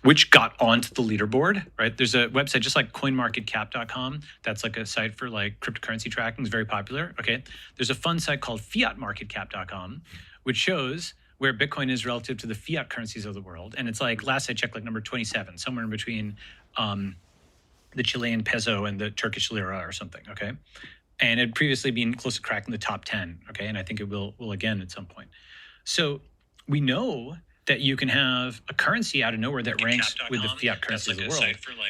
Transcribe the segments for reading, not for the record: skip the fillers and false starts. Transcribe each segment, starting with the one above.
which got onto the leaderboard, right? There's a website just like coinmarketcap.com. That's like a site for like cryptocurrency tracking. It's very popular. Okay. There's a fun site called fiatmarketcap.com, which shows where Bitcoin is relative to the fiat currencies of the world. And it's like, last I checked, like number 27, somewhere in between the Chilean peso and the Turkish lira or something. Okay. And it had previously been close to cracking the top 10. Okay. And I think it will again at some point. So we know that you can have a currency out of nowhere that ranks with the fiat currencies of the world.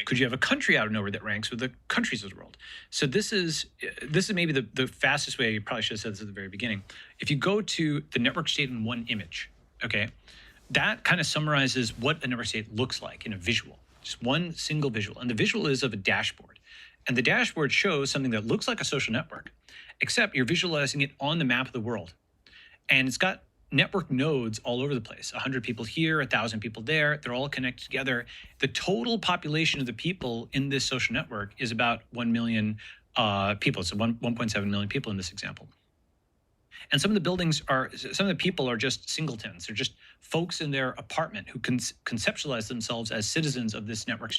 Could you have a country out of nowhere that ranks with the countries of the world? So this is maybe the fastest way. You probably should have said this at the very beginning. If you go to the network state in one image, okay, that kind of summarizes what a network state looks like in a visual, just one single visual. And the visual is of a dashboard. And the dashboard shows something that looks like a social network, except you're visualizing it on the map of the world. And it's got network nodes all over the place, 100 people here, 1,000 people there. They're all connected together. The total population of the people in this social network is about 1 million people. So 1.7 million people in this example. And some of the people are just singletons. They're just folks in their apartment who conceptualize themselves as citizens of this network.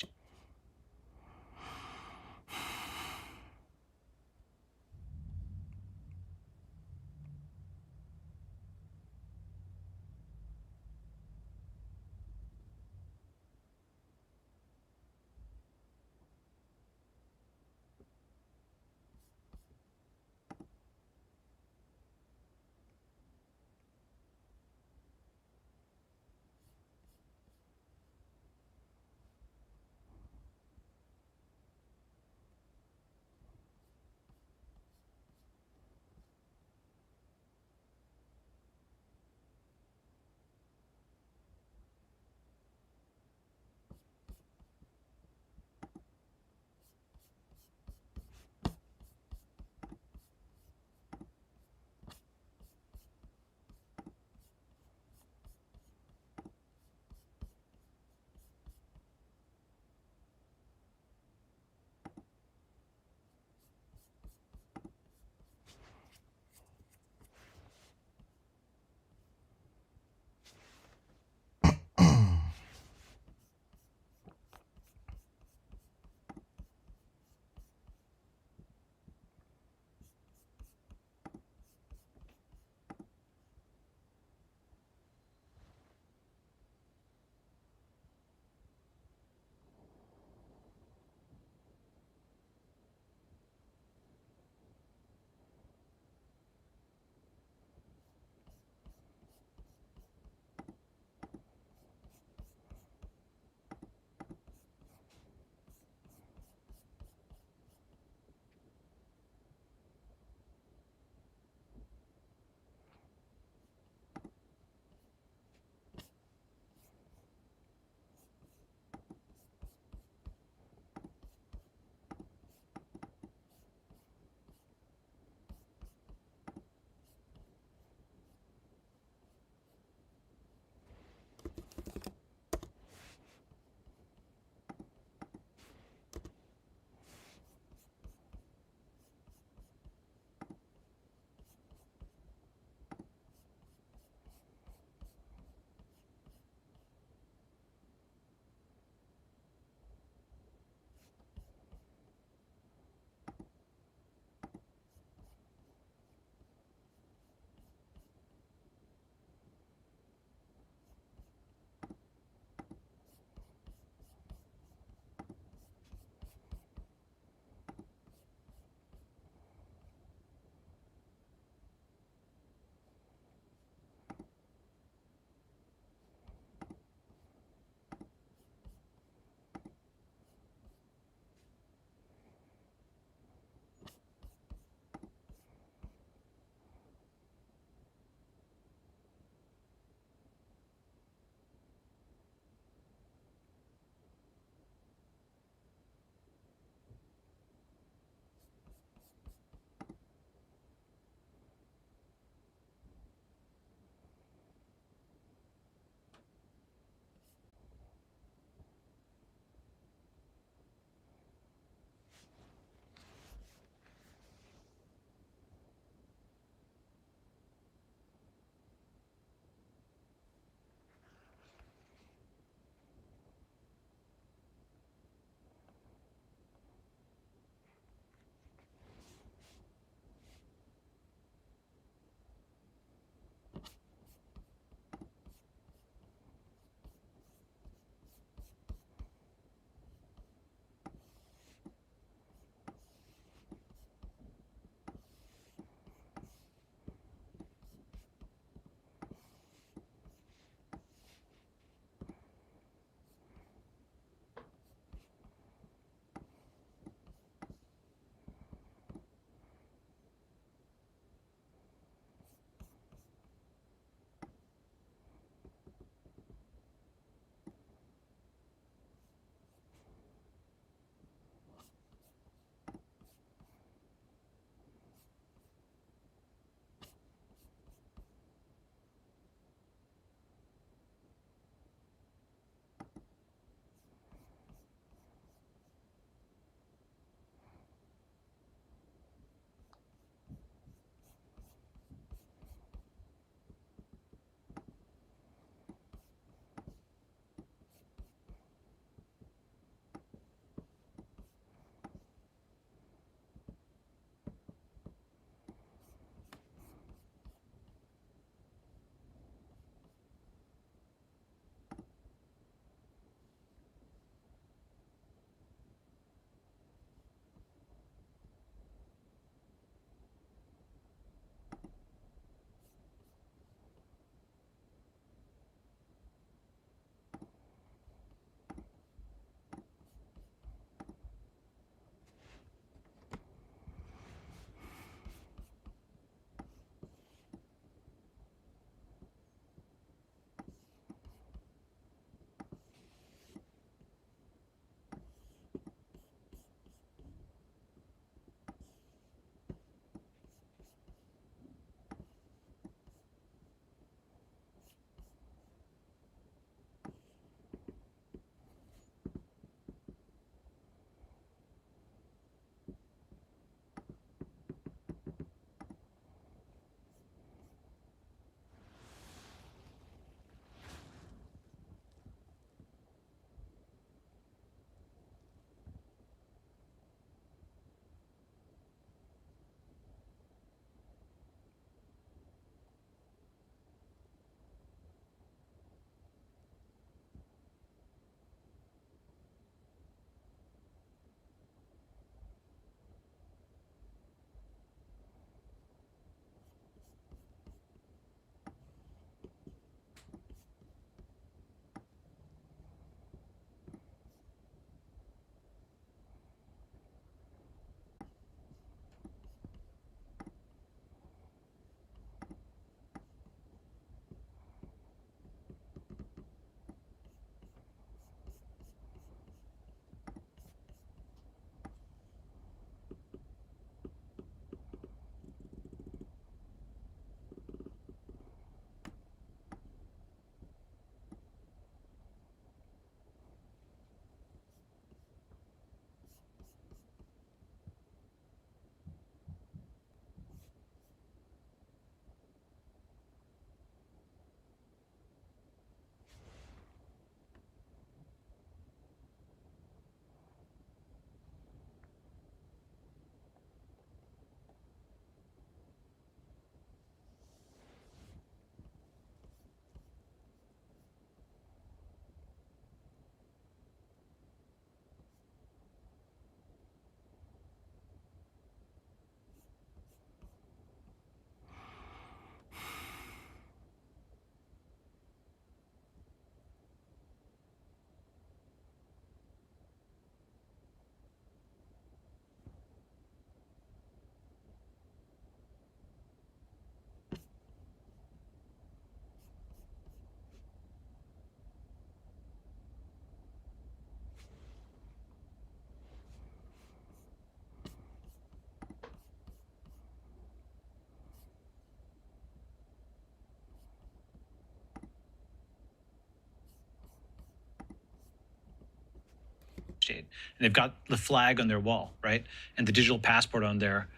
And they've got the flag on their wall, right? And the digital passport on their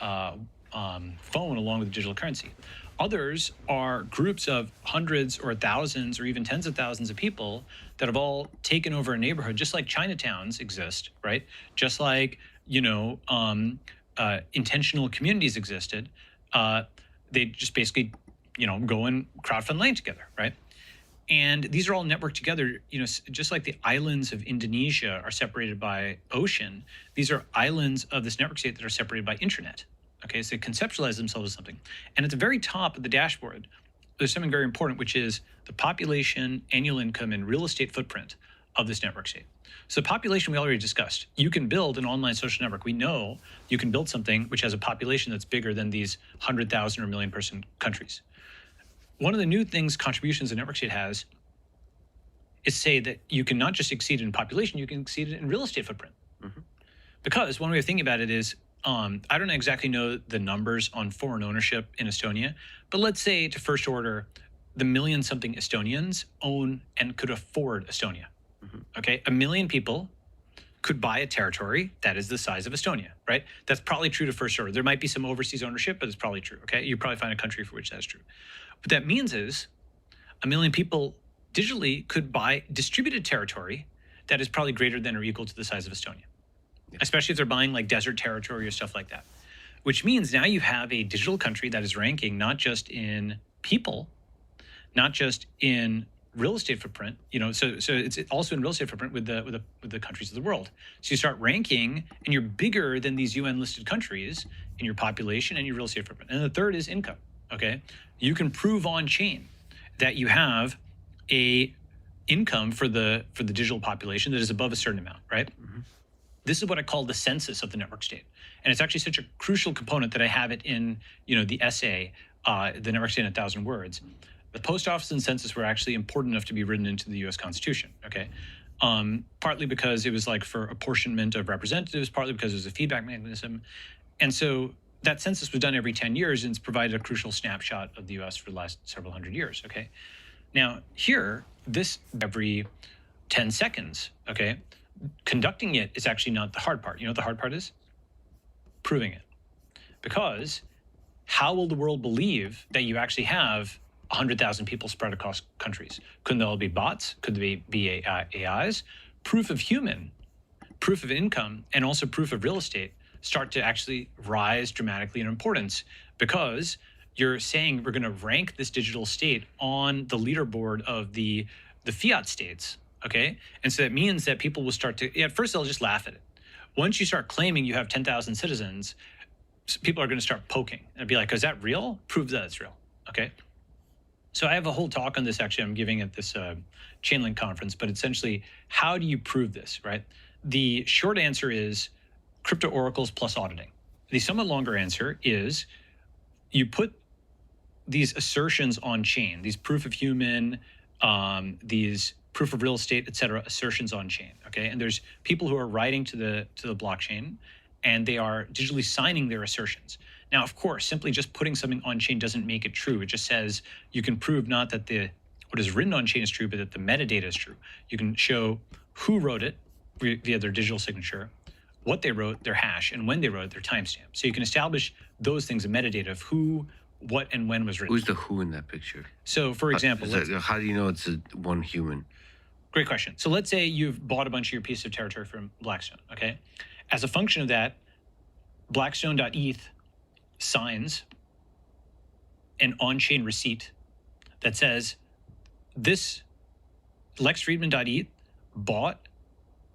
phone along with the digital currency. Others are groups of hundreds or thousands or even tens of thousands of people that have all taken over a neighborhood, just like Chinatowns exist, right? Just like, intentional communities existed. They just basically, go and crowdfund land together, right? And these are all networked together, just like the islands of Indonesia are separated by ocean. These are islands of this network state that are separated by internet. Okay, so they conceptualize themselves as something. And at the very top of the dashboard, there's something very important, which is the population, annual income, and real estate footprint of this network state. So population we already discussed. You can build an online social network. We know you can build something which has a population that's bigger than these 100,000 or million person countries. One of the new things, contributions the network state has, is say that you can not just exceed it in population, you can exceed it in real estate footprint. Mm-hmm. Because one way of thinking about it is, I don't exactly know the numbers on foreign ownership in Estonia, but let's say to first order, the million something Estonians own and could afford Estonia. Mm-hmm. Okay, 1 million people could buy a territory that is the size of Estonia, right? That's probably true to first order. There might be some overseas ownership, but it's probably true, okay? You probably find a country for which that's true. What that means is 1 million people digitally could buy distributed territory that is probably greater than or equal to the size of Estonia. Especially if they're buying like desert territory or stuff like that, which means now you have a digital country that is ranking not just in people, not just in real estate footprint, so it's also in real estate footprint with the countries of the world. So you start ranking and you're bigger than these UN listed countries in your population and your real estate footprint. And the third is income, okay? You can prove on chain that you have a income for the digital population that is above a certain amount, right? Mm-hmm. This is what I call the census of the network state. And it's actually such a crucial component that I have it in, the essay, the network state in 1,000 words. The post office and census were actually important enough to be written into the US Constitution, okay? Partly because it was like for apportionment of representatives, partly because it was a feedback mechanism. And so that census was done every 10 years and it's provided a crucial snapshot of the US for the last several hundred years, okay? Now here, this every 10 seconds, okay? Conducting it is actually not the hard part. You know what the hard part is? Proving it. Because how will the world believe that you actually have 100,000 people spread across countries? Couldn't they all be bots? Could they be AIs? Proof of human, proof of income, and also proof of real estate start to actually rise dramatically in importance because you're saying we're going to rank this digital state on the leaderboard of the fiat states. Okay, and so that means that people will start to, at first they'll just laugh at it. Once you start claiming you have 10,000 citizens, people are going to start poking and be like, is that real? Prove that it's real, okay? So I have a whole talk on this, actually, I'm giving at this Chainlink conference, but essentially, how do you prove this, right? The short answer is crypto oracles plus auditing. The somewhat longer answer is you put these assertions on chain, these proof of human, these proof of real estate, et cetera, assertions on chain, okay? And there's people who are writing to the blockchain and they are digitally signing their assertions. Now, of course, simply just putting something on chain doesn't make it true. It just says you can prove not that what is written on chain is true, but that the metadata is true. You can show who wrote it via their digital signature, what they wrote, their hash, and when they wrote it, their timestamp. So you can establish those things, a metadata of who, what, and when was written. Who's the who in that picture? So, for example, how do you know it's one human? Great question. So let's say you've bought a bunch of your piece of territory from Blackstone, okay? As a function of that, Blackstone.eth signs an on-chain receipt that says this LexFriedman.eth bought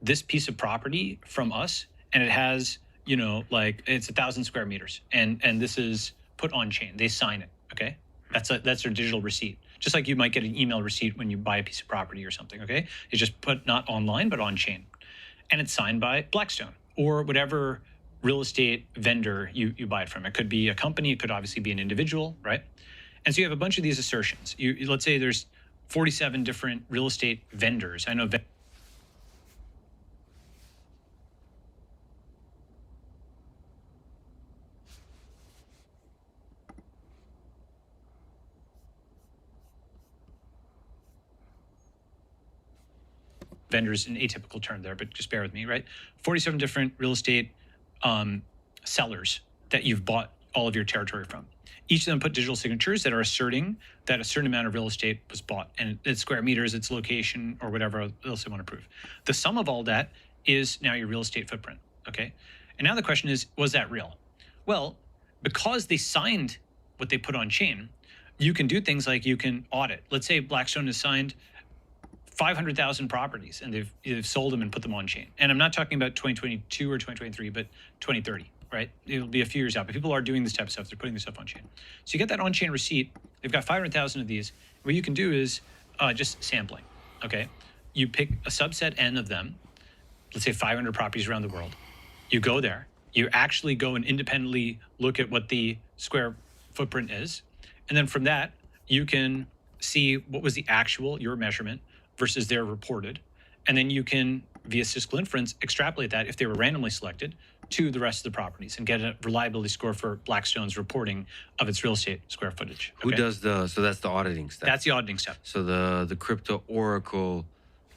this piece of property from us, and it has, it's 1,000 square meters, and this is put on chain. They sign it, okay? That's their digital receipt. Just like you might get an email receipt when you buy a piece of property or something, okay? It's just put not online, but on chain. And it's signed by Blackstone or whatever real estate vendor you buy it from. It could be a company, it could obviously be an individual, right? And so you have a bunch of these assertions. Let's say there's 47 different real estate vendors. I know vendors, an atypical term there, but just bear with me, right? 47 different real estate sellers that you've bought all of your territory from. Each of them put digital signatures that are asserting that a certain amount of real estate was bought, and its square meters, its location, or whatever else they want to prove. The sum of all that is now your real estate footprint, okay? And now the question is, was that real? Well, because they signed what they put on chain, you can do things like you can audit. Let's say Blackstone has signed 500,000 properties and they've sold them and put them on chain. And I'm not talking about 2022 or 2023, but 2030, right? It'll be a few years out, but people are doing this type of stuff. They're putting this stuff on chain. So you get that on-chain receipt. They've got 500,000 of these. What you can do is just sampling, okay? You pick a subset N of them, let's say 500 properties around the world. You go there. You actually go and independently look at what the square footprint is. And then from that, you can see what was the actual, your measurement, versus their reported. And then you can, via statistical inference, extrapolate that if they were randomly selected to the rest of the properties and get a reliability score for Blackstone's reporting of its real estate square footage. Who does so that's the auditing step. That's the auditing step. So the crypto oracle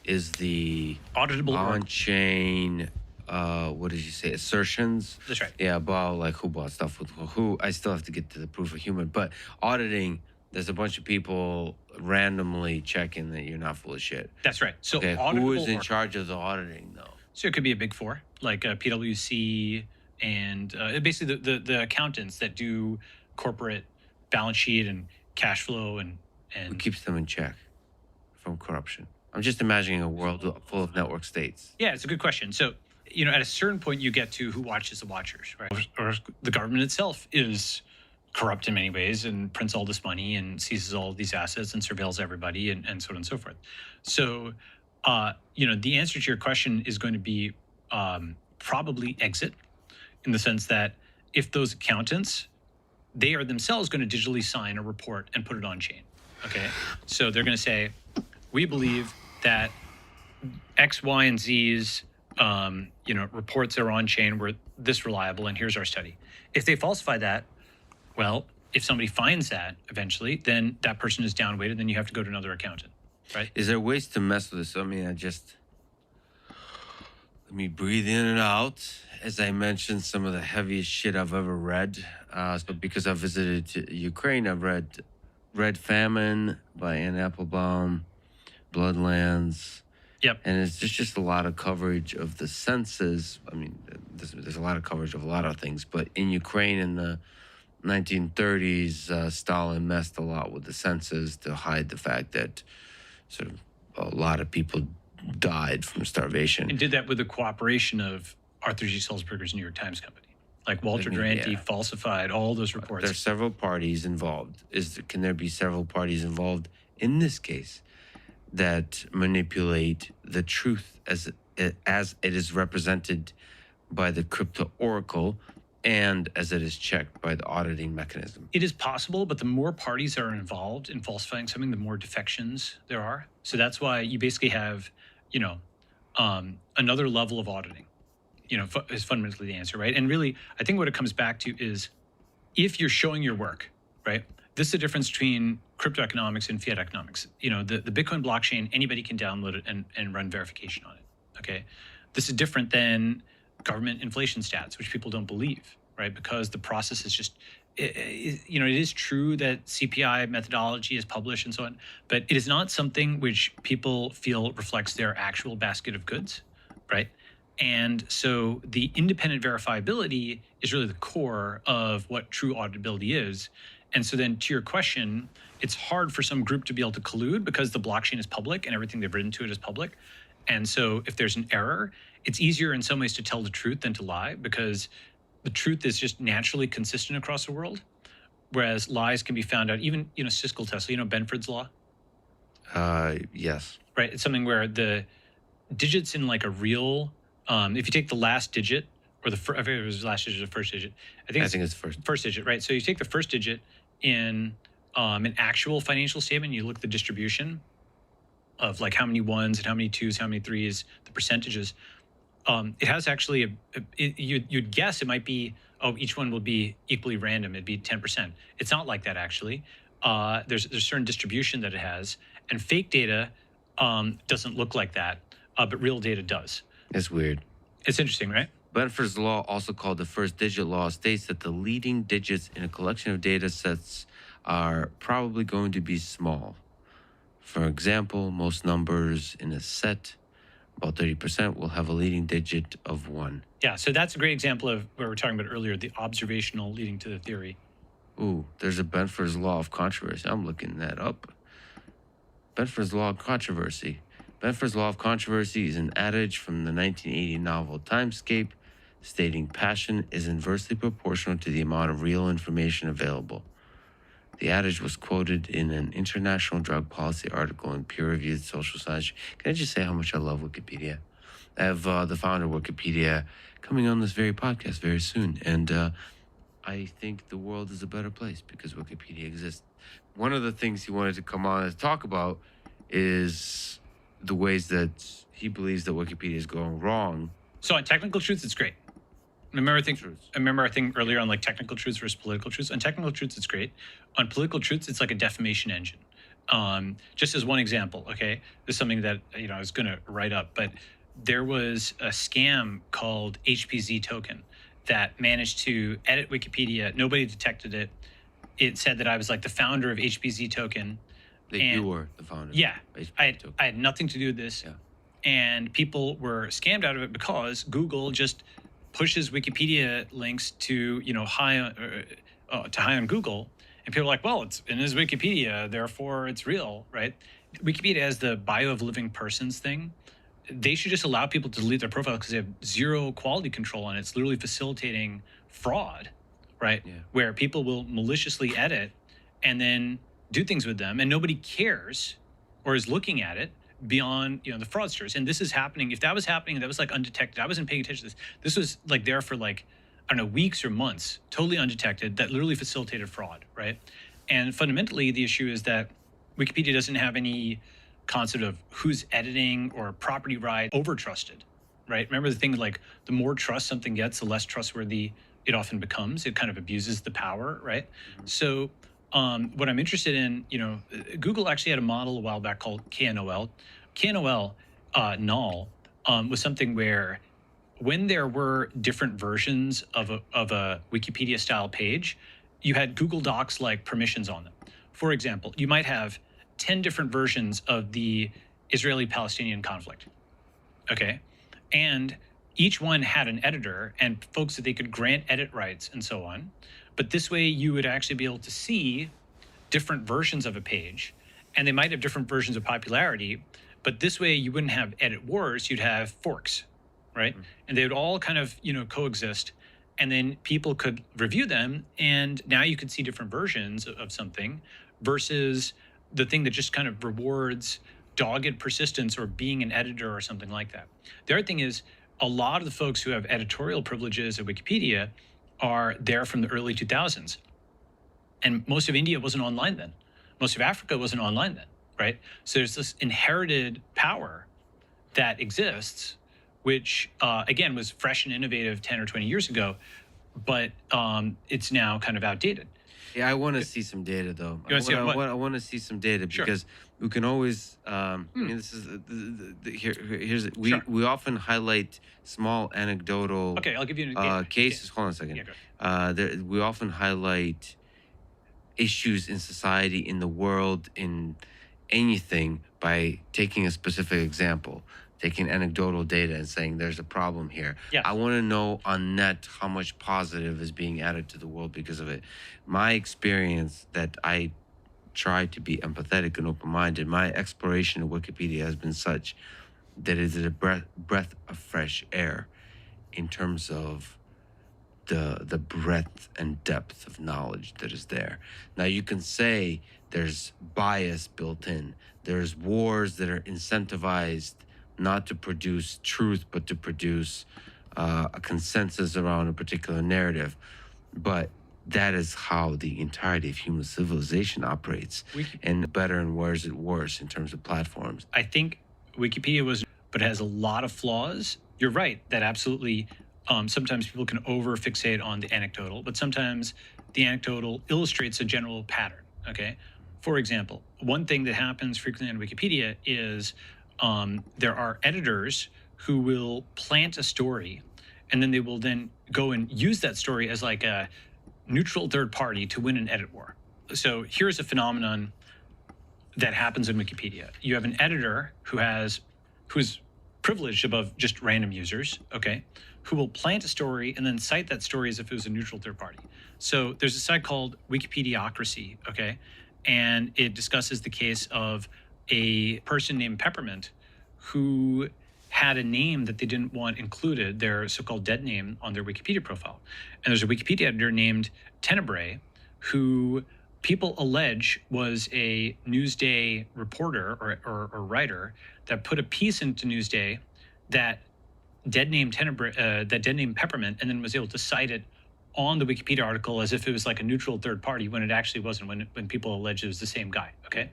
is the auditable on-chain, what did you say, assertions? That's right. Yeah, about like who bought stuff with who. I still have to get to the proof of human, but auditing, there's a bunch of people randomly checking that you're not full of shit. That's right. So okay, who is in charge of the auditing though? So it could be a big four, like PwC and basically the accountants that do corporate balance sheet and cash flow and who keeps them in check from corruption? I'm just imagining a world full of network states. Yeah, it's a good question. So, at a certain point you get to who watches the watchers, right? Or the government itself is corrupt in many ways and prints all this money and seizes all of these assets and surveils everybody and so on and so forth. So, the answer to your question is going to be probably exit, in the sense that if those accountants, they are themselves going to digitally sign a report and put it on chain. Okay, so they're going to say, we believe that X, Y, and Z's reports are on chain were this reliable, and here's our study. If they falsify that, well, if somebody finds that eventually, then that person is downweighted, then you have to go to another accountant, right? Is there ways to mess with this? I mean, let me breathe in and out. As I mentioned, some of the heaviest shit I've ever read. So because I visited Ukraine, I've read Red Famine by Anne Applebaum, Bloodlands. Yep. And it's just a lot of coverage of the census. I mean, there's a lot of coverage of a lot of things, but in Ukraine in the 1930s, Stalin messed a lot with the census to hide the fact that sort of a lot of people died from starvation. And did that with the cooperation of Arthur G. Sulzberger's New York Times Company. Like Walter Duranty falsified all those reports. There's several parties involved. Can there be several parties involved in this case that manipulate the truth as it is represented by the crypto oracle and as it is checked by the auditing mechanism? It is possible, but the more parties are involved in falsifying something, the more defections there are. So that's why you basically have, another level of auditing, is fundamentally the answer, right? And really, I think what it comes back to is if you're showing your work, right? This is the difference between crypto economics and fiat economics. The Bitcoin blockchain, anybody can download it and run verification on it, okay? This is different than government inflation stats, which people don't believe, right? Because the process is just, it is true that CPI methodology is published and so on, but it is not something which people feel reflects their actual basket of goods, right? And so the independent verifiability is really the core of what true auditability is. And so then to your question, it's hard for some group to be able to collude because the blockchain is public and everything they've written to it is public. And so if there's an error, it's easier in some ways to tell the truth than to lie, because the truth is just naturally consistent across the world, whereas lies can be found out. Even, statistical tests, Benford's law? Yes. Right, it's something where the digits in like a real, if you take the last digit, or I forget if it was the last digit or the first digit. I think it's first digit, right? So you take the first digit in an actual financial statement, you look at the distribution of like how many ones and how many twos, how many threes, the percentages. It has actually, you'd guess it might be, each one will be equally random. It'd be 10%. It's not like that, actually. There's a certain distribution that it has. And fake data doesn't look like that. but real data does. It's weird. It's interesting, right? Benford's law, also called the first digit law, states that the leading digits in a collection of data sets are probably going to be small. For example, most numbers in a set, about 30%, will have a leading digit of 1. Yeah, so that's a great example of what we were talking about earlier, the observational leading to the theory. Ooh, there's a Benford's law of controversy. I'm looking that up. Benford's law of controversy. Benford's law of controversy is an adage from the 1980 novel Timescape, stating passion is inversely proportional to the amount of real information available. The adage was quoted in an international drug policy article in peer-reviewed social science. Can I just say how much I love Wikipedia? I have the founder of Wikipedia coming on this very podcast very soon, and I think the world is a better place because Wikipedia exists. One of the things he wanted to come on and talk about is the ways that he believes that Wikipedia is going wrong. So on technical truths, it's great. Remember our thing earlier on like technical truths versus political truths. On technical truths, it's great. On political truths, it's like a defamation engine. Just as one example, okay, this is something that I was going to write up, but there was a scam called HPZ token that managed to edit Wikipedia. Nobody detected it. It said that I was like the founder of HPZ token. That you were the founder. Yeah, of HPZ token. I had nothing to do with this, and people were scammed out of it because Google just pushes Wikipedia links to high on Google, and people are like, well, it's in his Wikipedia, therefore it's real, right? Wikipedia has the bio of living persons thing. They should just allow people to delete their profile because they have zero quality control on it. It's literally facilitating fraud, right? Yeah. Where people will maliciously edit and then do things with them, and nobody cares or is looking at it beyond the fraudsters. And this is happening. If that was happening, that was like undetected. I wasn't paying attention to this. This was like there for like, I don't know, weeks or months, totally undetected, that literally facilitated fraud, right? And fundamentally, the issue is that Wikipedia doesn't have any concept of who's editing or property right over trusted, right? Remember the thing, like the more trust something gets, the less trustworthy it often becomes. It kind of abuses the power, right? Mm-hmm. So what I'm interested in, Google actually had a model a while back called KNOL. KNOL, null, was something where when there were different versions of a Wikipedia style page, you had Google Docs like permissions on them. For example, you might have 10 different versions of the Israeli-Palestinian conflict, okay? And each one had an editor and folks that they could grant edit rights and so on. But this way you would actually be able to see different versions of a page, and they might have different versions of popularity, but this way you wouldn't have edit wars, you'd have forks, right? Mm-hmm. And they would all kind of, coexist, and then people could review them, and now you could see different versions of something versus the thing that just kind of rewards dogged persistence or being an editor or something like that. The other thing is a lot of the folks who have editorial privileges at Wikipedia are there from the early 2000s. And most of India wasn't online then. Most of Africa wasn't online then, right? So there's this inherited power that exists, which, again, was fresh and innovative 10 or 20 years ago, but it's now kind of outdated. Yeah, I want to see some data, though. I want to see some data because we can always. I mean, this is here's we often highlight small anecdotal. Okay, I'll give you cases. Hold on a second. Yeah, we often highlight issues in society, in the world, in anything by taking a specific example, taking anecdotal data and saying there's a problem here. Yes. I want to know on net how much positive is being added to the world because of it. My experience that I try to be empathetic and open-minded, my exploration of Wikipedia has been such that it is a breath of fresh air in terms of the breadth and depth of knowledge that is there. Now you can say there's bias built in. There's wars that are incentivized not to produce truth, but to produce a consensus around a particular narrative. But that is how the entirety of human civilization operates. And better and worse it worse in terms of platforms. I think Wikipedia but it has a lot of flaws. You're right that absolutely sometimes people can over-fixate on the anecdotal, but sometimes the anecdotal illustrates a general pattern, okay? For example, one thing that happens frequently on Wikipedia is there are editors who will plant a story, and then they will then go and use that story as like a neutral third party to win an edit war. So here's a phenomenon that happens in Wikipedia. You have an editor who's privileged above just random users, okay, who will plant a story and then cite that story as if it was a neutral third party. So there's a site called Wikipediocracy, okay, and it discusses the case of a person named Peppermint who had a name that they didn't want included, their so-called dead name, on their Wikipedia profile. And there's a Wikipedia editor named Tenebrae who people allege was a Newsday reporter or writer that put a piece into Newsday that dead name Peppermint, and then was able to cite it on the Wikipedia article as if it was like a neutral third party when it actually wasn't, when people allege it was the same guy, okay?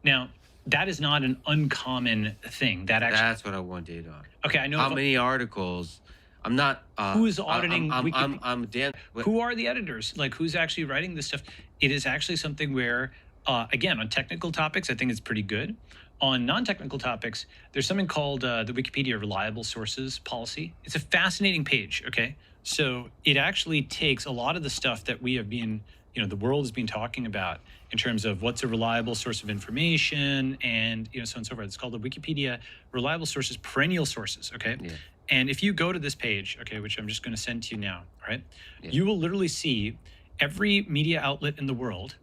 Now, that is not an uncommon thing. That's what I want data on. Okay, I know. How many articles? I'm not. Who's auditing Wikipedia? I'm Dan. Who are the editors? Like, who's actually writing this stuff? It is actually something where, again, on technical topics, I think it's pretty good. On non-technical topics, there's something called the Wikipedia Reliable Sources Policy. It's a fascinating page, okay? So it actually takes a lot of the stuff that we have been, the world has been talking about in terms of what's a reliable source of information and, so on and so forth. It's called the Wikipedia Reliable Sources Perennial Sources, okay? Yeah. And if you go to this page, okay, which I'm just going to send to you now, right? Yeah. You will literally see every media outlet in the world,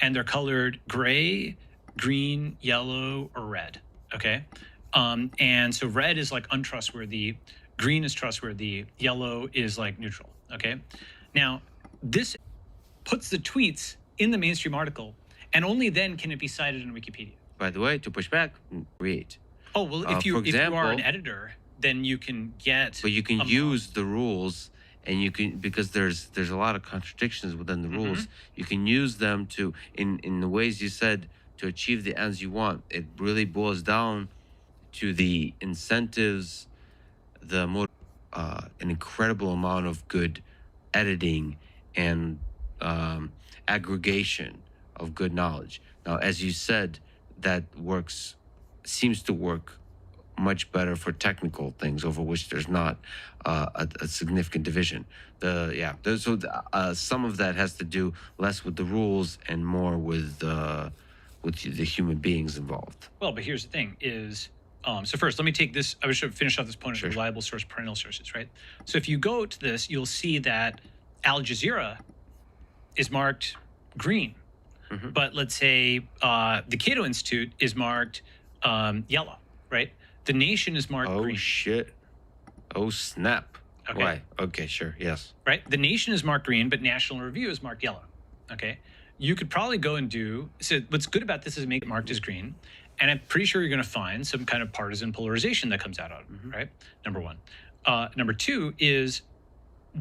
and they're colored gray, green, yellow, or red, okay? And so red is like untrustworthy, green is trustworthy, yellow is like neutral, okay? Now, this puts the tweets in the mainstream article, and only then can it be cited in Wikipedia. By the way, to push back, read. Oh, well, if you are an editor, then you can get... But you can use the rules, and you can, because there's a lot of contradictions within the rules, you can use them to, in the ways you said, to achieve the ends you want. It really boils down to the incentives, an incredible amount of good editing and aggregation of good knowledge. Now, as you said, that seems to work much better for technical things over which there's not a significant division. Some of that has to do less with the rules and more with the human beings involved. Well, but here's the thing is, so first, let me take this, I should finish off this point of reliable source, perennial sources, right? So if you go to this, you'll see that Al Jazeera is marked green. But let's say the Cato Institute is marked yellow, right? The Nation is marked green. Oh, shit. Oh, snap. Okay. Why? Okay, sure, yes. Right? The Nation is marked green, but National Review is marked yellow, okay? You could probably go and so what's good about this is make it marked as green, and I'm pretty sure you're going to find some kind of partisan polarization that comes out of it, right? Number one. Number two is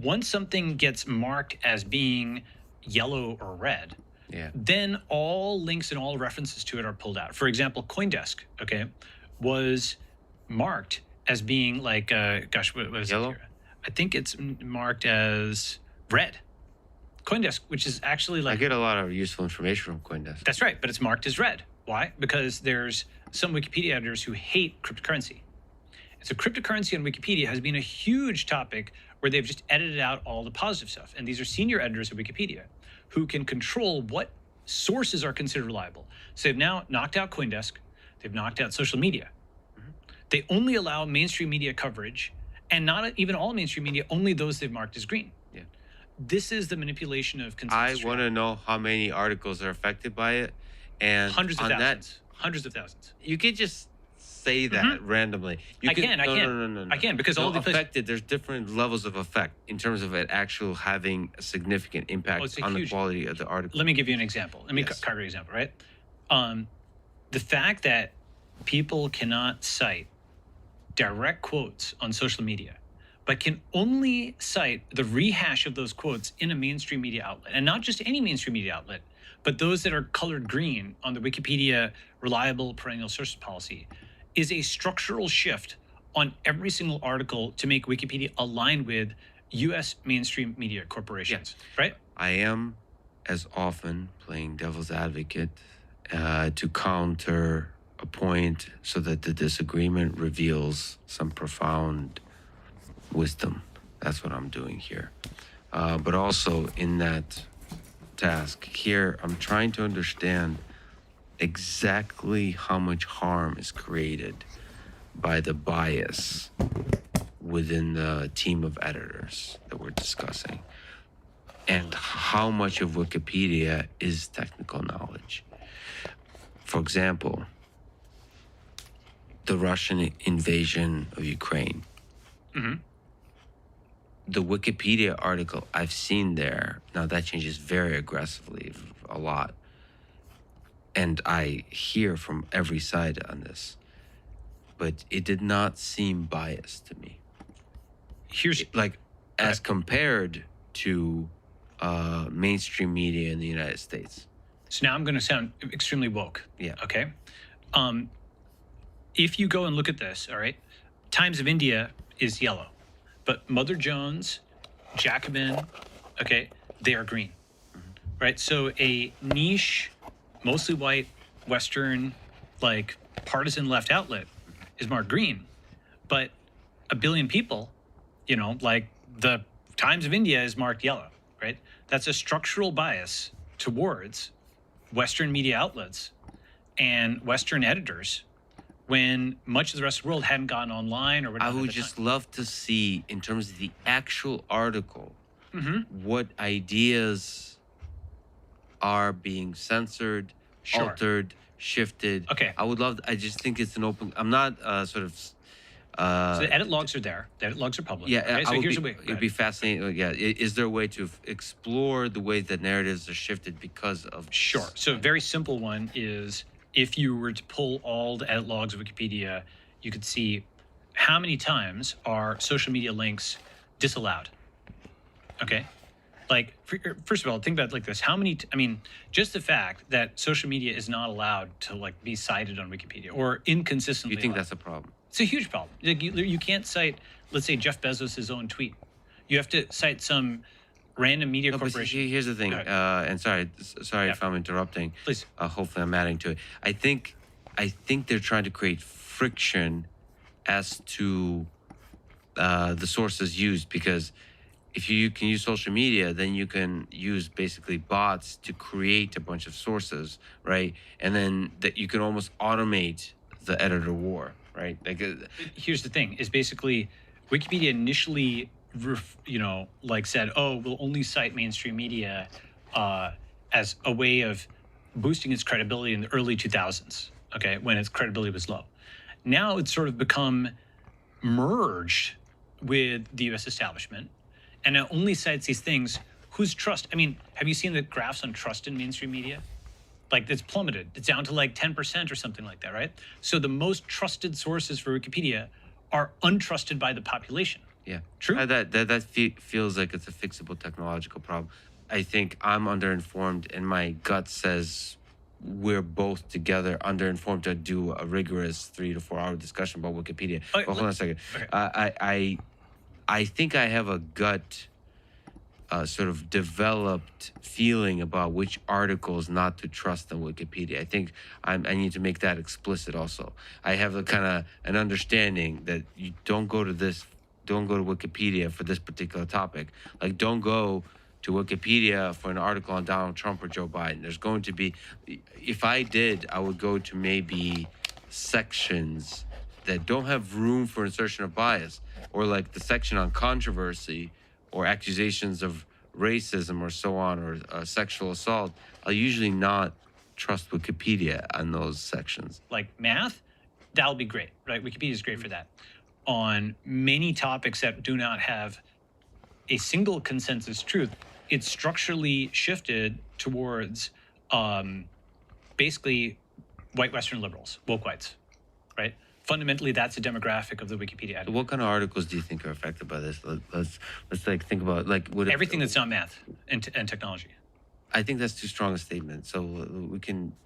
once something gets marked as being yellow or red, then all links and all references to it are pulled out. For example, CoinDesk, okay, was marked as being like, what was yellow? It here? I think it's marked as red. CoinDesk, which is actually like... I get a lot of useful information from CoinDesk. That's right, but it's marked as red. Why? Because there's some Wikipedia editors who hate cryptocurrency. So cryptocurrency on Wikipedia has been a huge topic where they've just edited out all the positive stuff. And these are senior editors of Wikipedia who can control what sources are considered reliable. So they've now knocked out CoinDesk. They've knocked out social media. They only allow mainstream media coverage, and not even all mainstream media, only those they've marked as green. Yeah. This is the manipulation of consensus. I want to know how many articles are affected by it. And hundreds of thousands. Hundreds of thousands. You could just say that randomly. I can. I can, because all the affected, there's different levels of effect in terms of it actually having a significant impact on the quality of the article. Let me give you an example. Let me cover an example, right? The fact that people cannot cite direct quotes on social media, but can only cite the rehash of those quotes in a mainstream media outlet, and not just any mainstream media outlet, but those that are colored green on the Wikipedia Reliable Perennial Sources Policy, is a structural shift on every single article to make Wikipedia align with U.S. mainstream media corporations, right? I am, as often, playing devil's advocate to counter a a point so that the disagreement reveals some profound wisdom. That's what I'm doing here. But also in that task here, I'm trying to understand exactly how much harm is created by the bias within the team of editors that we're discussing, and how much of Wikipedia is technical knowledge. For example, the Russian invasion of Ukraine. Mm-hmm. The Wikipedia article I've seen there, now that changes very aggressively, a lot. And I hear from every side on this, but it did not seem biased to me. Here's Like, as compared to mainstream media in the United States. So now I'm going to sound extremely woke. Yeah. Okay. If you go and look at this, all right, Times of India is yellow, but Mother Jones, Jacobin, okay, they are green, right? So a niche, mostly white, Western, like partisan left outlet is marked green, but a billion people, like the Times of India is marked yellow, right? That's a structural bias towards Western media outlets and Western editors when much of the rest of the world hadn't gone online or whatever. I would just love to see, in terms of the actual article, what ideas are being censored, altered, shifted. Okay. I would love, I just think it's an open, I'm not so the edit logs are there. The edit logs are public. Yeah, okay? So here's a way. It'd be fascinating. Yeah, is there a way to explore the ways that narratives are shifted because of? Sure. So a very simple one is if you were to pull all the edit logs of Wikipedia, you could see how many times are social media links disallowed. Okay. Like, first of all, think about it like this. How many, just the fact that social media is not allowed to like be cited on Wikipedia or inconsistently. You think allowed. That's a problem? It's a huge problem. Like you can't cite, let's say, Jeff Bezos' own tweet. You have to cite some random media corporation. But here's the thing, and sorry if I'm interrupting. Please. Hopefully I'm adding to it. I think they're trying to create friction as to the sources used, because if you can use social media, then you can use basically bots to create a bunch of sources, right? And then that you can almost automate the editor war, right? Like, here's the thing: is basically Wikipedia initially, said, "Oh, we'll only cite mainstream media as a way of boosting its credibility in the early 2000s." Okay, when its credibility was low. Now it's sort of become merged with the U.S. establishment, and it only cites these things whose trust. Have you seen the graphs on trust in mainstream media? Like, it's plummeted. It's down to like 10% or something like that, right? So the most trusted sources for Wikipedia are untrusted by the population. Yeah, true. That feels like it's a fixable technological problem. I think I'm underinformed, and my gut says we're both together underinformed to do a rigorous 3 to 4 hour discussion about Wikipedia. Okay, hold on a second. Okay. I think I have a gut sort of developed feeling about which articles not to trust on Wikipedia. I think I need to make that explicit also. I have a kind of an understanding that you don't go to Wikipedia for this particular topic. Like, don't go to Wikipedia for an article on Donald Trump or Joe Biden. There's going to be, if I did, I would go to maybe sections that don't have room for insertion of bias, or like the section on controversy or accusations of racism or so on, or sexual assault. I'll usually not trust Wikipedia on those sections. Like math, that'll be great, right? Wikipedia is great for that. On many topics that do not have a single consensus truth, it's structurally shifted towards basically white Western liberals, woke whites, right? Fundamentally, that's a demographic of the Wikipedia editor. What kind of articles do you think are affected by this? Let's like think about like everything that's not math and technology. I think that's too strong a statement. So we can.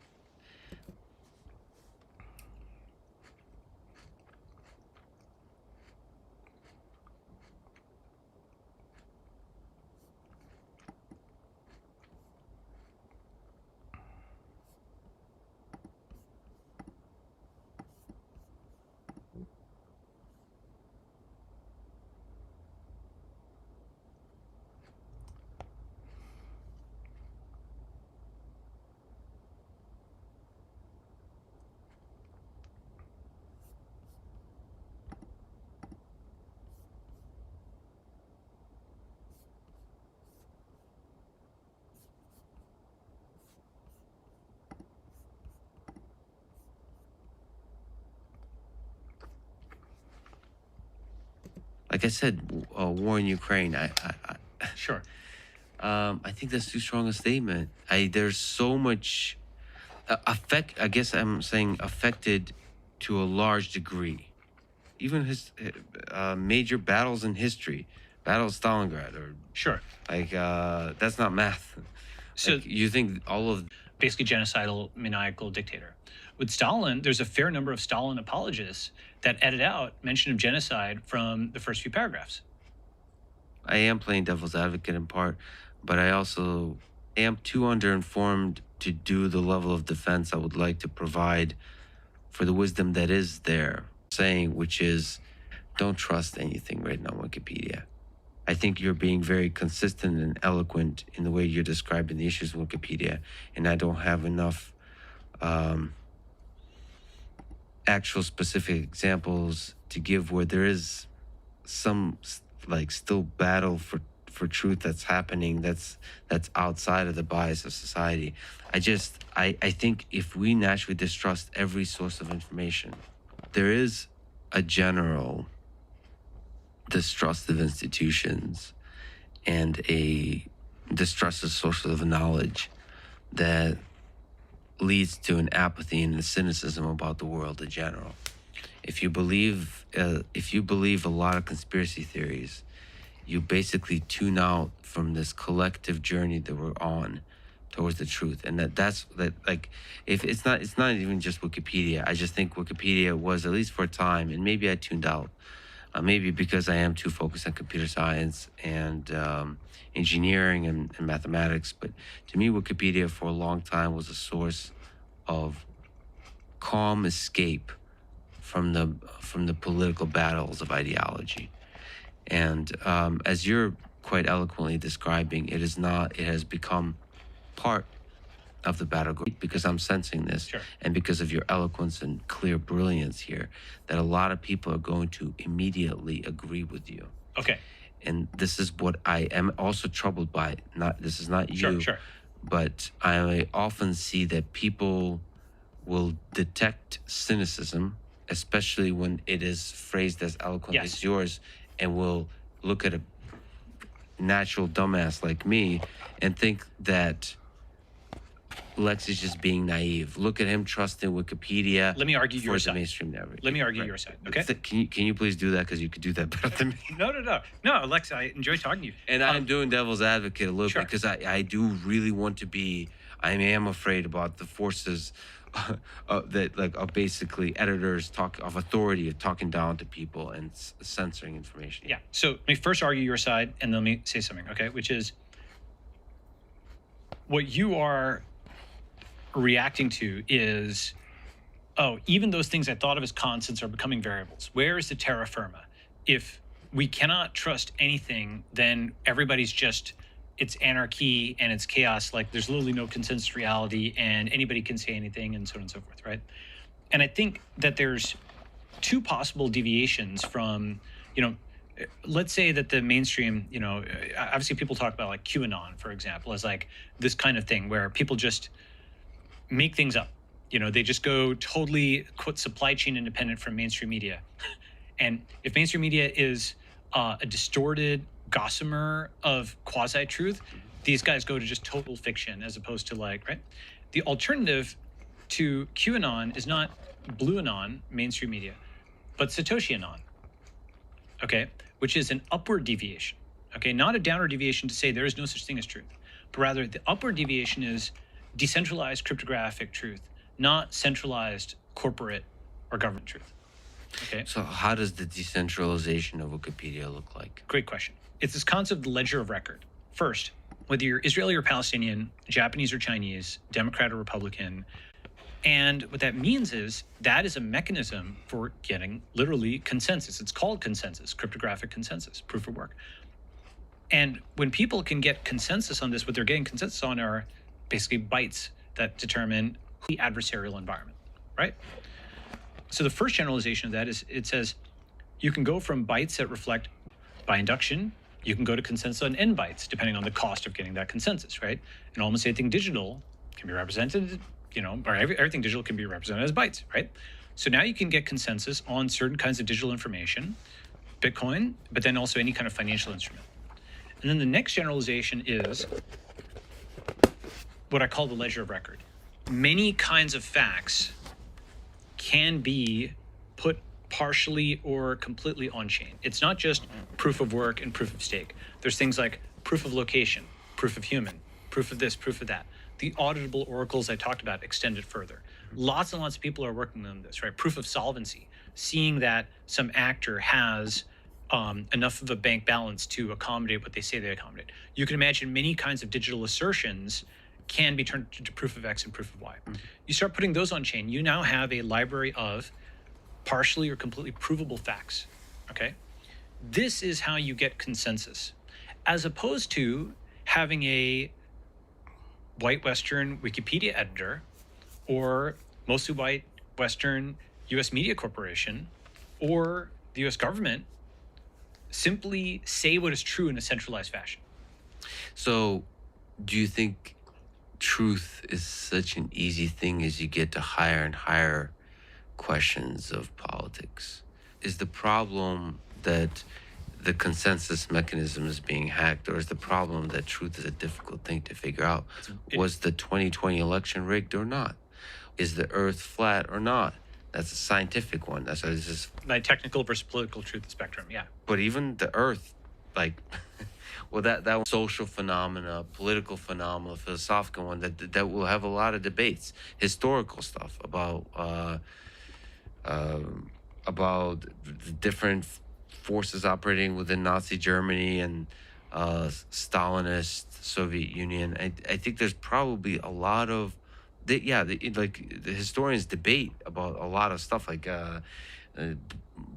like I said, war in Ukraine. Sure. I think that's too strong a statement. There's so much affect. I guess I'm saying affected to a large degree. Even his major battles in history, Battle of Stalingrad, or Sure. like that's not math. So Like, you think all of basically genocidal, maniacal dictator. With Stalin, there's a fair number of Stalin apologists that edit out mention of genocide from the first few paragraphs. I am playing devil's advocate in part, but I also am too underinformed to do the level of defense I would like to provide for the wisdom that is there, saying, which is, don't trust anything written on Wikipedia. I think you're being very consistent and eloquent in the way you're describing the issues of Wikipedia, and I don't have enough actual specific examples to give where there is some like still battle for truth that's happening that's outside of the bias of society. I think if we naturally distrust every source of information, there is a general distrust of institutions and a distrust of sources of knowledge that leads to an apathy and a cynicism about the world in general. If you believe a lot of conspiracy theories, you basically tune out from this collective journey that we're on towards the truth. And that's like, if it's not even just Wikipedia. I just think Wikipedia was, at least for a time, and maybe I tuned out, maybe because I am too focused on computer science and engineering and mathematics. But to me, Wikipedia for a long time was a source of calm escape from the political battles of ideology. And as you're quite eloquently describing, it has become part of the battleground, because I'm sensing this. Sure. And because of your eloquence and clear brilliance here, that a lot of people are going to immediately agree with you. Okay. And this is what I am also troubled by. This is not you, Sure. but I often see that people will detect cynicism, especially when it is phrased as eloquently Yes. as yours, and will look at a natural dumbass like me and think that Lex is just being naive. Look at him trusting Wikipedia. Let me argue for your the side. mainstream narrative. Let me argue Right. your side. Okay. Can you please do that, because you could do that better than me. No, Alexa, I enjoy talking to you. And I'm doing devil's advocate a little Sure. bit, because I do really want to be. I am afraid about the forces that of basically editors of authority of talking down to people and censoring information. Yeah. So let me first argue your side, and then let me say something, okay? Which is, what you are reacting to is, oh, even those things I thought of as constants are becoming variables. Where is the terra firma? If we cannot trust anything, then everybody's just, it's anarchy and it's chaos. Like, there's literally no consensus reality, and anybody can say anything, and so on and so forth, right? And I think that there's two possible deviations from, let's say that the mainstream, obviously people talk about like QAnon, for example, as like this kind of thing where people just make things up. They just go totally, quote, supply chain independent from mainstream media. And if mainstream media is a distorted gossamer of quasi-truth, these guys go to just total fiction as opposed to like, right? The alternative to QAnon is not BlueAnon, mainstream media, but Satoshi-anon, okay? Which is an upward deviation, okay? Not a downward deviation to say there is no such thing as truth, but rather the upward deviation is decentralized cryptographic truth, not centralized corporate or government truth. Okay. So how does the decentralization of Wikipedia look like? Great question. It's this concept of the ledger of record. First, whether you're Israeli or Palestinian, Japanese or Chinese, Democrat or Republican, and what that means is that is a mechanism for getting literally consensus. It's called consensus, cryptographic consensus, proof of work. And when people can get consensus on this, what they're getting consensus on are basically bytes that determine the adversarial environment, right? So the first generalization of that is it says you can go from bytes that reflect by induction, you can go to consensus on n bytes, depending on the cost of getting that consensus, right? And almost anything digital can be represented, or everything digital can be represented as bytes, right? So now you can get consensus on certain kinds of digital information Bitcoin, but then also any kind of financial instrument. And then the next generalization is what I call the ledger of record. Many kinds of facts can be put partially or completely on chain. It's not just proof of work and proof of stake. There's things like proof of location, proof of human, proof of this, proof of that. The auditable oracles I talked about extend it further. Lots and lots of people are working on this, right? Proof of solvency, seeing that some actor has enough of a bank balance to accommodate what they say they accommodate. You can imagine many kinds of digital assertions can be turned into proof of X and proof of Y. You start putting those on chain, you now have a library of partially or completely provable facts, okay? This is how you get consensus, as opposed to having a white Western Wikipedia editor or mostly white Western US media corporation or the US government simply say what is true in a centralized fashion. So, do you think truth is such an easy thing as you get to higher and higher questions of politics? Is the problem that the consensus mechanism is being hacked, or is the problem that truth is a difficult thing to figure out? Was the 2020 election rigged or not? Is the earth flat or not? That's a scientific one. That's what it's just. Like technical versus political truth spectrum, yeah. But even the earth, like, well, that social phenomena, political phenomena, philosophical one, that will have a lot of debates, historical stuff about the different forces operating within Nazi Germany and Stalinist Soviet Union. I think there's probably a lot of the historians debate about a lot of stuff, like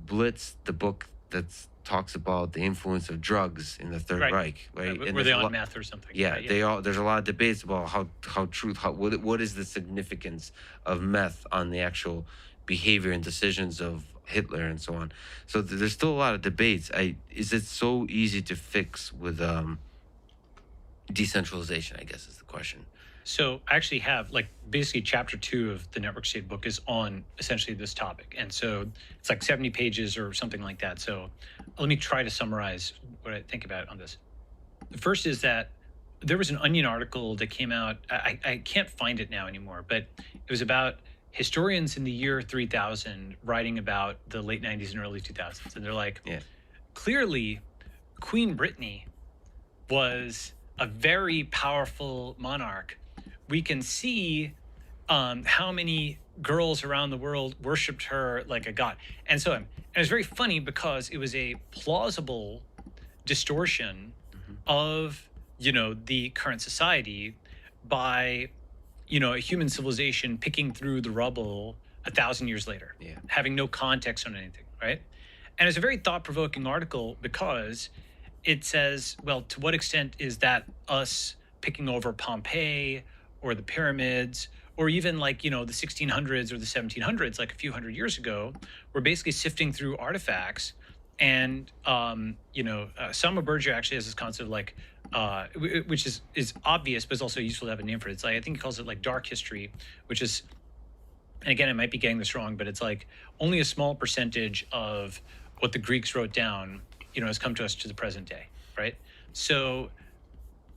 Blitz, the book that talks about the influence of drugs in the Third Reich, right? And were they on meth or something? Yeah, there's a lot of debates about what is the significance of meth on the actual behavior and decisions of Hitler and so on. So there's still a lot of debates. Is it so easy to fix with decentralization, I guess is the question. So I actually have, like, basically chapter 2 of the Network State book is on essentially this topic. And so it's like 70 pages or something like that. So let me try to summarize what I think about on this. The first is that there was an Onion article that came out. I can't find it now anymore, but it was about historians in the year 3000 writing about the late 90s and early 2000s. And they're like, clearly Queen Brittany was a very powerful monarch. We can see how many girls around the world worshipped her like a god. And so and it was very funny because it was a plausible distortion of, the current society by, a human civilization picking through the rubble 1,000 years later, having no context on anything, right? And it's a very thought-provoking article because it says, well, to what extent is that us picking over Pompeii or the pyramids, or even like, the 1600s or the 1700s, like a few hundred years ago, we're basically sifting through artifacts. And, Sama Berger actually has this concept of like, which is obvious, but it's also useful to have a name for it. It's like, I think he calls it like dark history, which is, and again, I might be getting this wrong, but it's like only a small percentage of what the Greeks wrote down, has come to us to the present day, right? So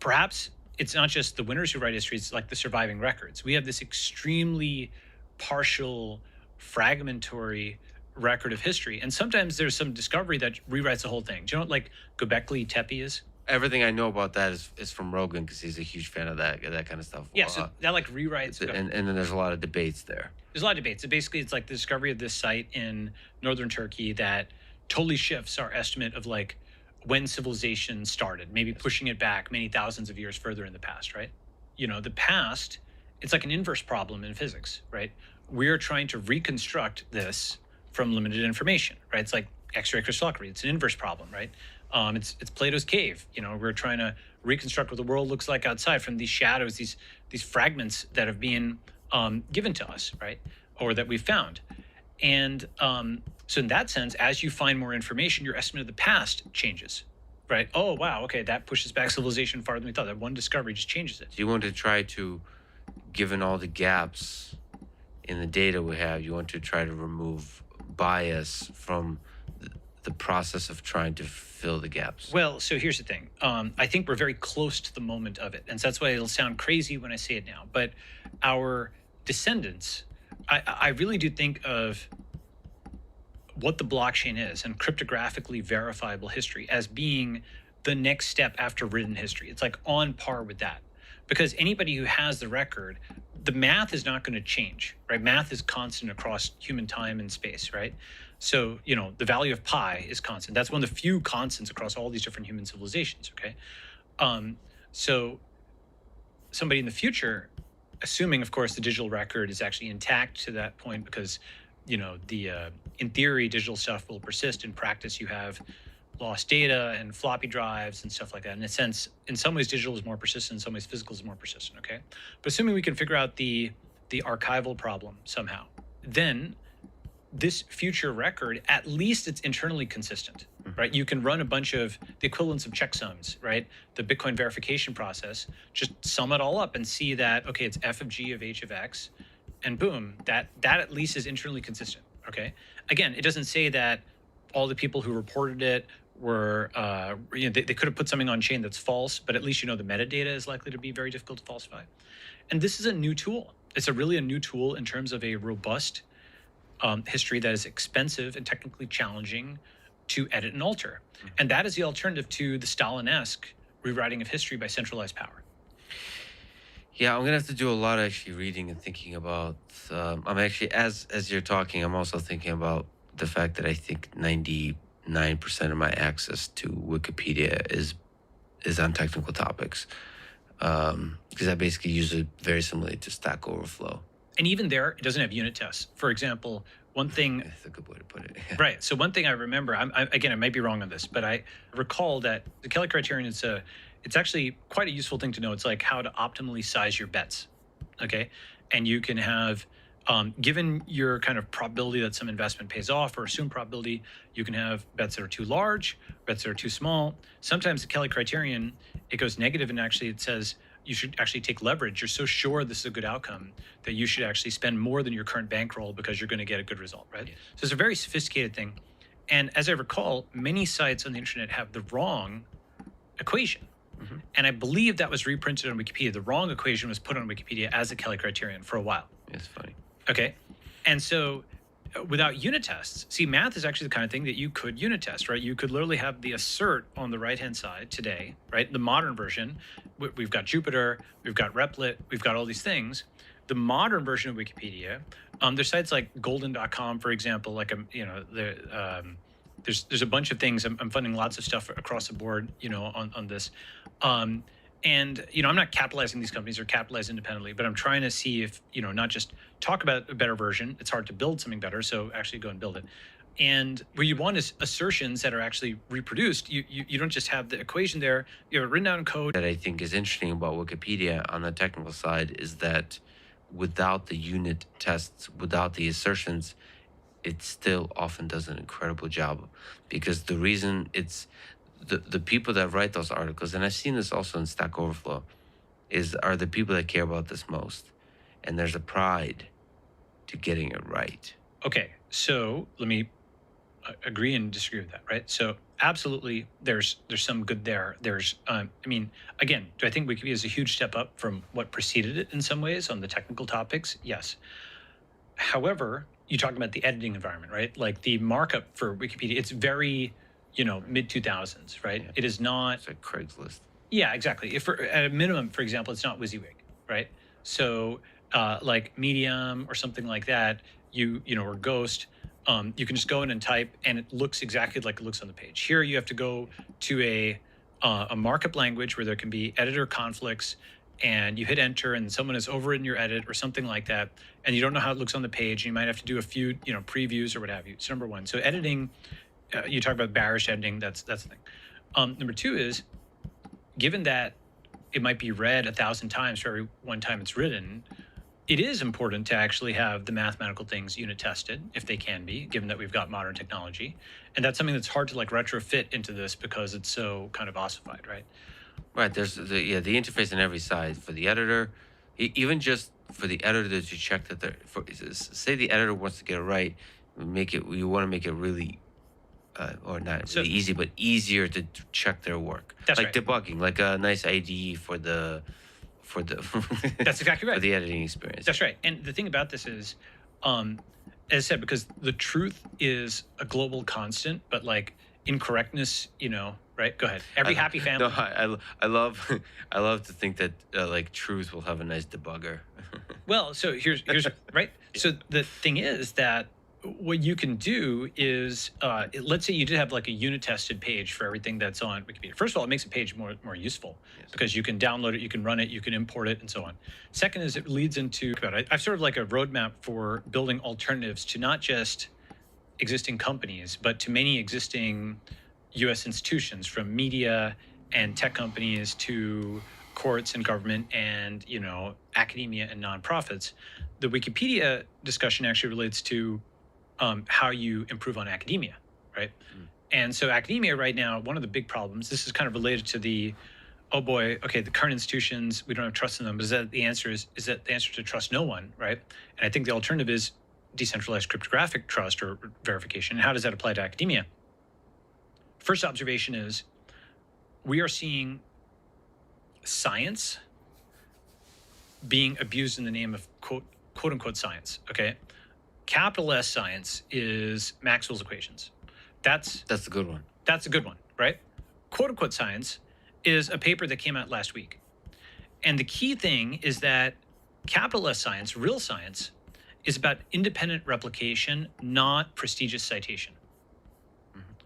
perhaps it's not just the winners who write history, it's like the surviving records. We have this extremely partial, fragmentary record of history. And sometimes there's some discovery that rewrites the whole thing. Do you know what like Göbekli Tepe is? Everything I know about that is from Rogan, because he's a huge fan of that kind of stuff. Yeah, so that like rewrites. And then there's a lot of debates there. There's a lot of debates. So basically, it's like the discovery of this site in northern Turkey that totally shifts our estimate of like when civilization started, maybe pushing it back many thousands of years further in the past, right? The past, it's like an inverse problem in physics, right? We're trying to reconstruct this from limited information, right? It's like X-ray crystallography. It's an inverse problem, right? It's Plato's cave. We're trying to reconstruct what the world looks like outside from these shadows, these fragments that have been given to us, right? Or that we've found. And so in that sense, as you find more information, your estimate of the past changes, right? Oh, wow, okay, that pushes back civilization farther than we thought. That one discovery just changes it. So you want to try to, given all the gaps in the data we have, you want to try to remove bias from the process of trying to fill the gaps? Well, so here's the thing. I think we're very close to the moment of it. And so that's why it'll sound crazy when I say it now. But our descendants, I really do think of what the blockchain is and cryptographically verifiable history as being the next step after written history. It's like on par with that. Because anybody who has the record, the math is not going to change, right? Math is constant across human time and space, right? So, the value of pi is constant. That's one of the few constants across all these different human civilizations, okay? So somebody in the future, assuming, of course, the digital record is actually intact to that point, because in theory, digital stuff will persist. In practice, you have lost data and floppy drives and stuff like that. In a sense, in some ways, digital is more persistent. In some ways, physical is more persistent. Okay, but assuming we can figure out the archival problem somehow, then this future record, at least it's internally consistent, right? You can run a bunch of the equivalents of checksums, right? The Bitcoin verification process, just sum it all up and see that, okay, it's f of g of h of x, and boom, that at least is internally consistent, okay? Again, it doesn't say that all the people who reported it were, they could have put something on chain that's false, but at least the metadata is likely to be very difficult to falsify. And this is a new tool. It's really a new tool in terms of a robust history that is expensive and technically challenging to edit and alter. And that is the alternative to the Stalin-esque rewriting of history by centralized power. Yeah, I'm gonna have to do a lot of actually reading and thinking about. I'm actually, as you're talking, I'm also thinking about the fact that I think 99% of my access to Wikipedia is on technical topics, because I basically use it very similarly to Stack Overflow. And even there, it doesn't have unit tests. For example, one thing. That's a good way to put it. Right. So one thing I remember, again, I might be wrong on this, but I recall that the Kelly criterion it's actually quite a useful thing to know. It's like how to optimally size your bets. Okay. And you can have, given your kind of probability that some investment pays off or assumed probability, you can have bets that are too large, bets that are too small. Sometimes the Kelly criterion, it goes negative, and actually it says you should actually take leverage. You're so sure this is a good outcome that you should actually spend more than your current bankroll because you're going to get a good result, right? Yeah. So it's a very sophisticated thing. And as I recall, many sites on the internet have the wrong equation. Mm-hmm. And I believe that was reprinted on Wikipedia. The wrong equation was put on Wikipedia as a Kelly criterion for a while. It's funny. Okay. And so without unit tests, see, math is actually the kind of thing that you could unit test, right? You could literally have the assert on the right-hand side today, right? The modern version, we've got Jupyter, we've got Replit, we've got all these things. The modern version of Wikipedia, there's sites like golden.com, for example, like, there's a bunch of things. I'm funding lots of stuff across the board, on this. And, I'm not capitalizing these companies or capitalize independently, but I'm trying to see if, not just talk about a better version. It's hard to build something better, so actually go and build it. And what you want is assertions that are actually reproduced. You don't just have the equation there. You have it written down in code. That I think is interesting about Wikipedia on the technical side is that without the unit tests, without the assertions, it still often does an incredible job, because the reason it's the people that write those articles, and I've seen this also in Stack Overflow, are the people that care about this most. And there's a pride to getting it right. Okay, so let me agree and disagree with that, right? So absolutely, there's some good there. There's, again, do I think Wikipedia is a huge step up from what preceded it in some ways on the technical topics? Yes. However, you talk about the editing environment, right? Like the markup for Wikipedia, it's very, mid 2000s, right? Yeah. It is not. It's like Craigslist. Yeah, exactly. At a minimum, for example, it's not WYSIWYG, right? So like Medium or something like that, or Ghost, you can just go in and type, and it looks exactly like it looks on the page. Here, you have to go to a markup language where there can be editor conflicts, and you hit enter, and someone is overridden your edit or something like that, and you don't know how it looks on the page, and you might have to do a few, previews or what have you. So number one. So editing, you talk about bearish editing. That's the thing. Number two is, given that it might be read 1,000 times for every one time it's written, it is important to actually have the mathematical things unit tested, if they can be, given that we've got modern technology. And that's something that's hard to retrofit into this because it's so kind of ossified, right? Right. There's the interface on every side for the editor, even just for the editor to check that say the editor wants to get it right, you want to make it really or not So- really easy, but easier to check their work. That's like right. debugging, like a nice IDE for the That's exactly for right. the editing experience. That's right. And the thing about this is, as I said, because the truth is a global constant, but like incorrectness, right? Go ahead. Every happy family. No, I love I love to think that like truth will have a nice debugger. Well, so here's right. So the thing is that what you can do is, let's say you did have like a unit tested page for everything that's on Wikipedia. First of all, it makes a page more useful Yes. because you can download it, you can run it, you can import it, and so on. Second is it leads into I've sort of like a roadmap for building alternatives to not just existing companies, but to many existing U.S. institutions, from media and tech companies to courts and government and academia and nonprofits. The Wikipedia discussion actually relates to how you improve on academia, right? And so academia right now, one of the big problems, this is kind of related to the, oh boy, okay, the current institutions, we don't have trust in them. But is that the answer to trust no one, right? And I think the alternative is decentralized cryptographic trust or verification. And how does that apply to academia? First observation is we are seeing science being abused in the name of quote unquote science. Okay. Capital S science is Maxwell's equations. That's That's a good one. a good one, right? Quote unquote science is a paper that came out last week. And the key thing is that capital S science, real science, is about independent replication, not prestigious citation.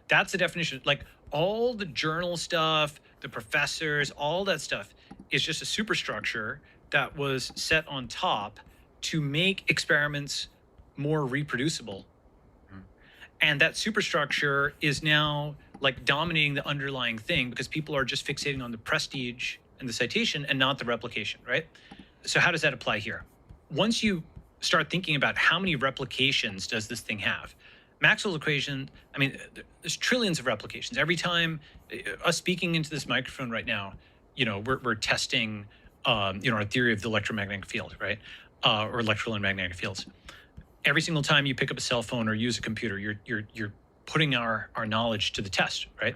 That's the definition. Like all the journal stuff, the professors, all that stuff is just a superstructure that was set on top to make experiments more reproducible. And that superstructure is now like dominating the underlying thing because people are just fixating on the prestige and the citation and not the replication, right? So how does that apply here? Once you start thinking about how many replications does this thing have, Maxwell's equation, I mean, there's trillions of replications. Every time us speaking into this microphone right now, we're testing, our theory of the electromagnetic field, right? Or electrical and magnetic fields. Every single time you pick up a cell phone or use a computer, you're putting our knowledge to the test, right?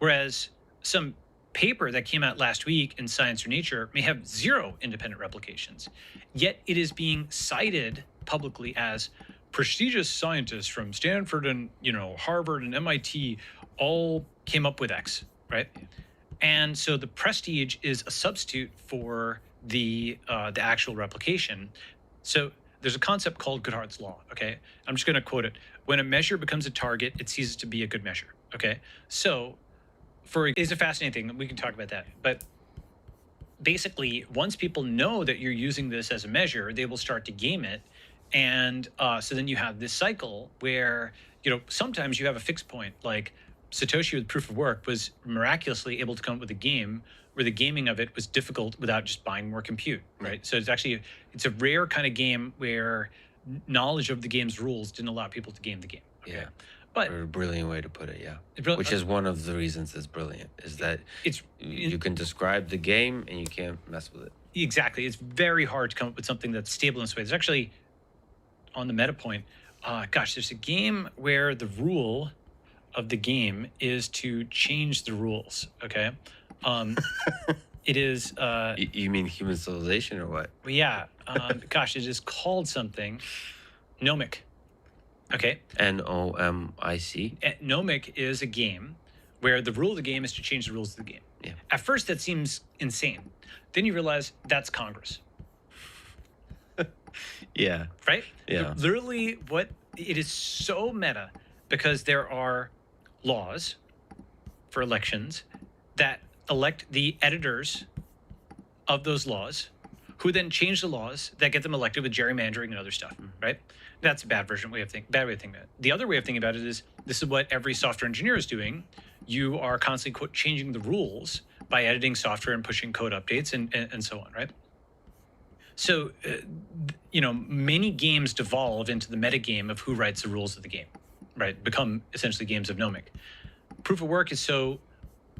Whereas some paper that came out last week in Science or Nature may have 0 independent replications, yet it is being cited publicly as prestigious scientists from Stanford and Harvard and MIT all came up with X, right? And so the prestige is a substitute for the actual replication. So there's a concept called Goodhart's law. Okay, I'm just going to quote it: "When a measure becomes a target, it ceases to be a good measure." Okay, so it's a fascinating thing. We can talk about that, but basically, once people know that you're using this as a measure, they will start to game it. And so then you have this cycle where, sometimes you have a fixed point. Like Satoshi with proof of work was miraculously able to come up with a game where the gaming of it was difficult without just buying more compute, right? So it's a rare kind of game where knowledge of the game's rules didn't allow people to game the game. Okay? Yeah. But Or a brilliant way to put it, yeah. Brilliant. Which is one of the reasons it's brilliant, is that you can describe the game and you can't mess with it. Exactly. It's very hard to come up with something that's stable in this way. There's actually, on the meta point, there's a game where the rule of the game is to change the rules, okay? It is... You mean human civilization or what? Yeah. It is called something. Nomic. Okay? Nomic? Nomic is a game where the rule of the game is to change the rules of the game. Yeah. At first, that seems insane. Then you realize that's Congress. Yeah. Right? Yeah. Literally, it is so meta because there are laws for elections that elect the editors of those laws, who then change the laws that get them elected with gerrymandering and other stuff, right? That's a bad way of thinking about it. The other way of thinking about it is this is what every software engineer is doing. You are constantly, quote, changing the rules by editing software and pushing code updates and so on, right? So, many games devolve into the metagame of who writes the rules of the game, right? Become essentially games of Nomic. Proof of work is so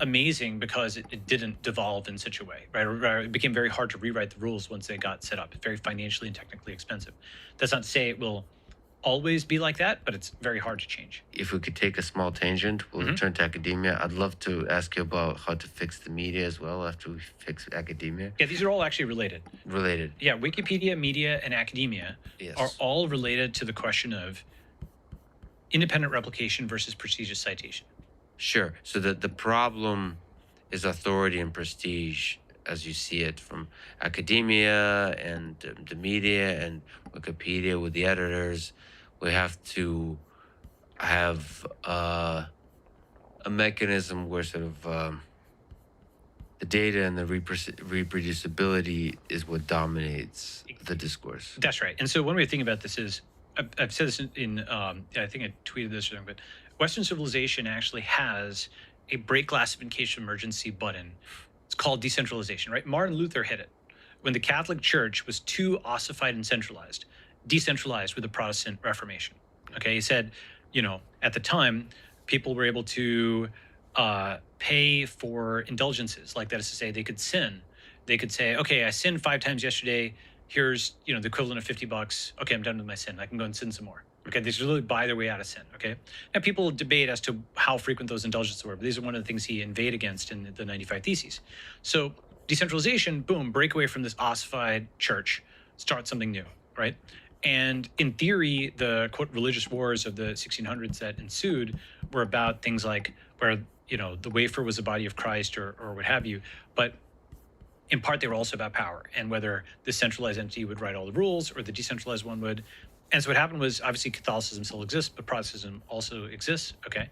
amazing because it didn't devolve in such a way, right? Or it became very hard to rewrite the rules once they got set up. Very financially and technically expensive. That's not to say it will always be like that, but it's very hard to change. If we could take a small tangent, we'll return to academia. I'd love to ask you about how to fix the media as well after we fix academia. Yeah, these are all actually related. Related. Yeah, Wikipedia, media, and academia Yes. are all related to the question of independent replication versus prestigious citation. Sure. So the problem is authority and prestige as you see it from academia and the media and Wikipedia with the editors. We have to have a mechanism where sort of the data and the reproducibility is what dominates the discourse. That's right. And so one way of thinking about this is, I've said this in I think I tweeted this or something, but Western civilization actually has a break classification emergency button. It's called decentralization, right? Martin Luther hit it when the Catholic Church was too ossified and centralized, decentralized with the Protestant Reformation. Okay, he said, at the time, people were able to pay for indulgences, like that is to say, they could sin. They could say, okay, I sinned 5 times yesterday. Here's the equivalent of $50. Okay, I'm done with my sin. I can go and sin some more. Okay, they should really buy their way out of sin. Okay, now people debate as to how frequent those indulgences were, but these are one of the things he inveighed against in the 95 Theses. So decentralization, boom, break away from this ossified church, start something new, right? And in theory, the quote religious wars of the 1600s that ensued were about things like where the wafer was the body of Christ or what have you, but in part they were also about power and whether the centralized entity would write all the rules or the decentralized one would. And so what happened was, obviously Catholicism still exists, but Protestantism also exists, okay?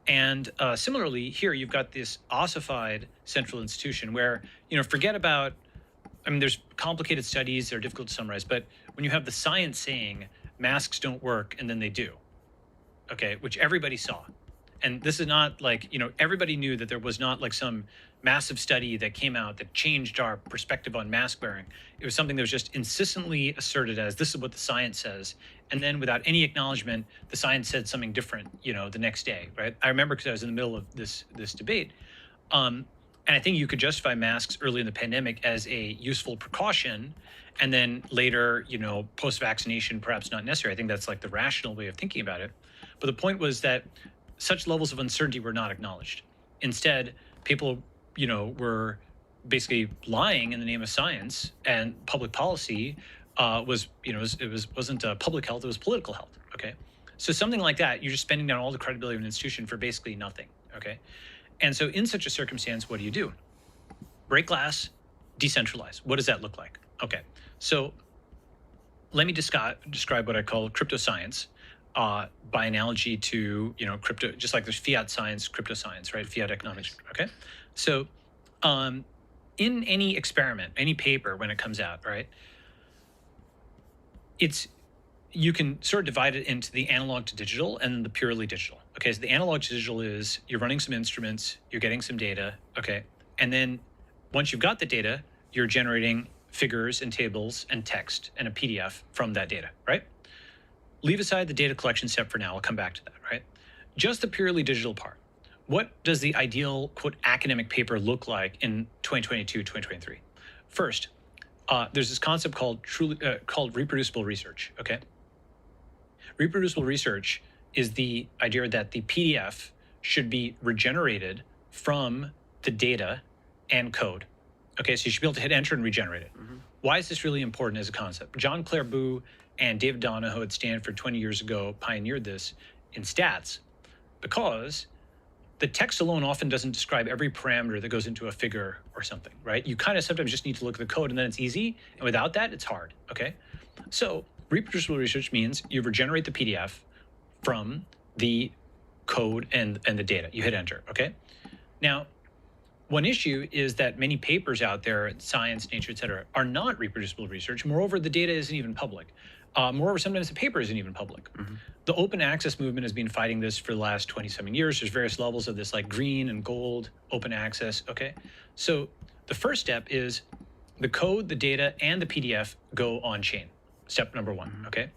And similarly, here you've got this ossified central institution where, forget about, there's complicated studies that are difficult to summarize, but when you have the science saying masks don't work and then they do, okay, which everybody saw. And this is not like, everybody knew that there was not like some massive study that came out that changed our perspective on mask wearing. It was something that was just insistently asserted as this is what the science says. And then without any acknowledgement, the science said something different, the next day, right? I remember because I was in the middle of this debate. And I think you could justify masks early in the pandemic as a useful precaution. And then later, post-vaccination, perhaps not necessary. I think that's like the rational way of thinking about it. But the point was that such levels of uncertainty were not acknowledged. Instead, people, were basically lying in the name of science, and public policy wasn't public health, it was political health. Okay, so something like that, you're just spending down all the credibility of an institution for basically nothing. Okay, and so in such a circumstance, what do? Break glass, decentralize. What does that look like? Okay, so let me describe what I call crypto science. By analogy to crypto, just like there's fiat science, crypto science, right? Fiat economics. Okay, so in any experiment, any paper when it comes out, right? You can sort of divide it into the analog to digital and the purely digital. Okay, so the analog to digital is you're running some instruments, you're getting some data. Okay, and then once you've got the data, you're generating figures and tables and text and a PDF from that data, right? Leave aside the data collection step for now. I'll come back to that, right? Just the purely digital part. What does the ideal, quote, academic paper look like in 2022, 2023? First, there's this concept called reproducible research, okay? Reproducible research is the idea that the PDF should be regenerated from the data and code. Okay, so you should be able to hit enter and regenerate it. Mm-hmm. Why is this really important as a concept? John Clairbout and David Donahoe at Stanford 20 years ago pioneered this in stats because the text alone often doesn't describe every parameter that goes into a figure or something, right? You kind of sometimes just need to look at the code and then it's easy. And without that, it's hard, okay? So reproducible research means you regenerate the PDF from the code and the data. You hit enter, okay? Now, one issue is that many papers out there, science, nature, et cetera, are not reproducible research. Moreover, the data isn't even public. Moreover, sometimes the paper isn't even public. Mm-hmm. The open access movement has been fighting this for the last 20-something years. There's various levels of this, like green and gold, open access, okay? So the first step is the code, the data, and the PDF go on-chain, step number one, mm-hmm. Okay?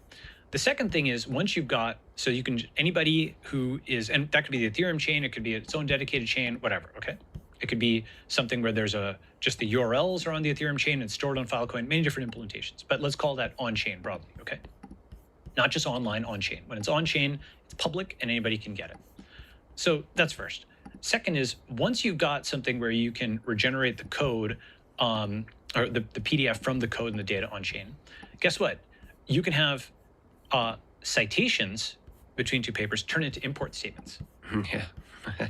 The second thing is once you've got, so you can, anybody who is, and that could be the Ethereum chain, it could be its own dedicated chain, whatever, okay? It could be something where there's just the URLs are on the Ethereum chain and stored on Filecoin, many different implementations. But let's call that on-chain broadly, okay? not just online, on-chain. When it's on-chain, it's public and anybody can get it. So that's first. Second is, once you've got something where you can regenerate the code or the PDF from the code and the data on-chain, guess what? You can have citations between two papers turn into import statements. Yeah,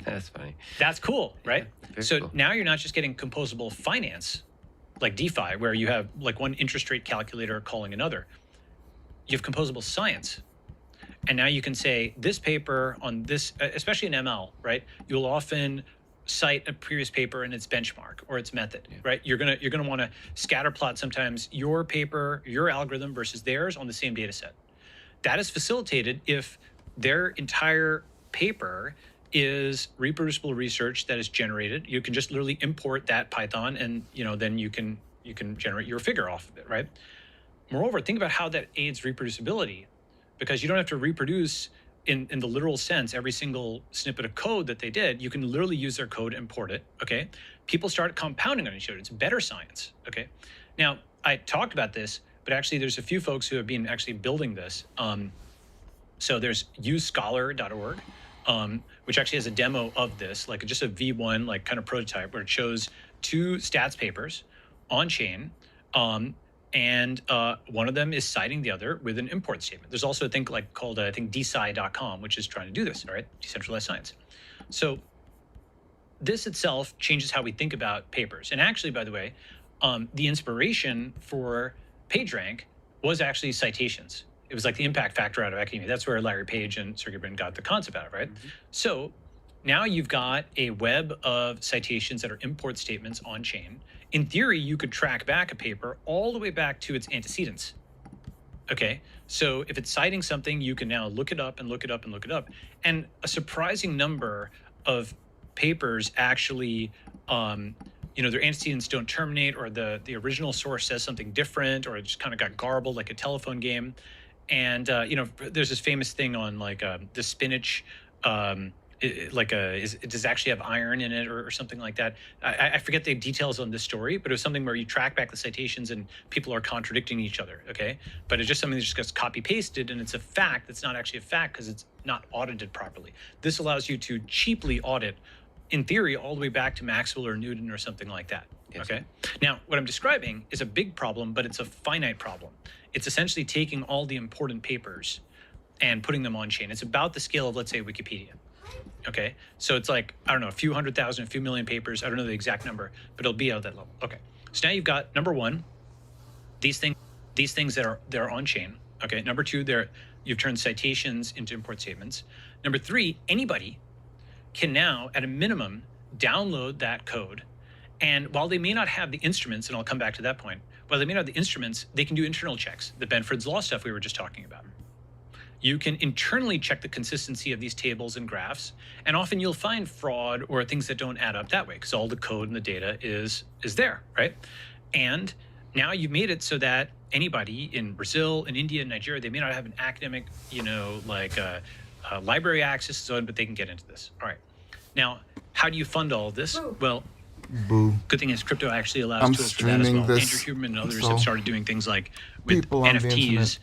that's funny. That's cool, right? Very So cool. now you're not just getting composable finance, like DeFi, where you have like one interest rate calculator calling another. You have composable science. And now you can say this paper on this, especially in ML, right? You'll often cite a previous paper and its benchmark or its method, right? You're gonna want to scatter plot sometimes your paper, your algorithm versus theirs on the same data set. That is facilitated if their entire paper is reproducible research that is generated. You can just literally import that Python, and then you can generate your figure off of it, right? Moreover, think about how that aids reproducibility, because you don't have to reproduce in the literal sense every single snippet of code that they did. You can literally use their code, import it, okay? People start compounding on each other. It's better science, okay? Now, I talked about this, but actually there's a few folks who have been actually building this. So there's usescholar.org, which actually has a demo of this, like just a V1 like kind of prototype where it shows 2 stats papers on chain, and one of them is citing the other with an import statement. There's also a thing called I think DeSci.com, which is trying to do this, all right? Decentralized science. So this itself changes how we think about papers. And actually, by the way, the inspiration for PageRank was actually citations. It was like the impact factor out of academia. That's where Larry Page and Sergey Brin got the concept out of, right? Mm-hmm. So now you've got a web of citations that are import statements on chain. In theory, you could track back a paper all the way back to its antecedents. Okay, so if it's citing something, you can now look it up and look it up and look it up. And a surprising number of papers actually, their antecedents don't terminate, or the original source says something different, or it just kind of got garbled like a telephone game. And, there's this famous thing on the spinach, does it actually have iron in it or something like that? I forget the details on this story, but it was something where you track back the citations and people are contradicting each other, okay? But it's just something that just gets copy pasted, and it's a fact that's not actually a fact because it's not audited properly. This allows you to cheaply audit, in theory, all the way back to Maxwell or Newton or something like that, okay? Now, what I'm describing is a big problem, but it's a finite problem. It's essentially taking all the important papers and putting them on chain. It's about the scale of, let's say, Wikipedia. Okay, so it's like, I don't know, a few 100,000, a few million papers. I don't know the exact number, but it'll be at that level. Okay, so now you've got number one, these things that are on chain. Okay, number two, you've turned citations into import statements. Number three, anybody can now, at a minimum, download that code. And while they may not have the instruments, and I'll come back to that point, while they may not have the instruments, they can do internal checks, the Benford's Law stuff we were just talking about. You can internally check the consistency of these tables and graphs, and often you'll find fraud or things that don't add up that way because all the code and the data is there, right? And now you've made it so that anybody in Brazil, in India, in Nigeria, they may not have an academic, library access, so but they can get into this. All right. Now, how do you fund all of this? Well, good thing is crypto actually allows tools for that as well. Andrew Huberman and others have started doing things like with NFTs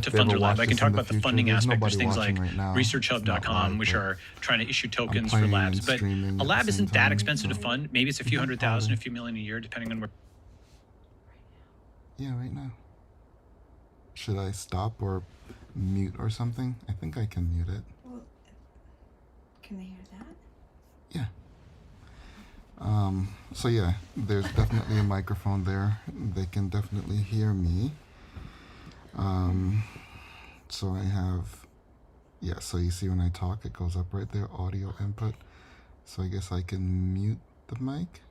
to fund their lab. I can talk about the funding aspect. There's things like researchhub.com, which are trying to issue tokens for labs. But a lab isn't that expensive to fund. Maybe it's a few 100,000, a few million a year, depending on where. Yeah, right now. Should I stop or mute or something? I think I can mute it. Well, can they hear that? Yeah. So yeah, there's definitely a microphone there. They can definitely hear me. So I have, so you see when I talk, it goes up right there, audio input. So I guess I can mute the mic.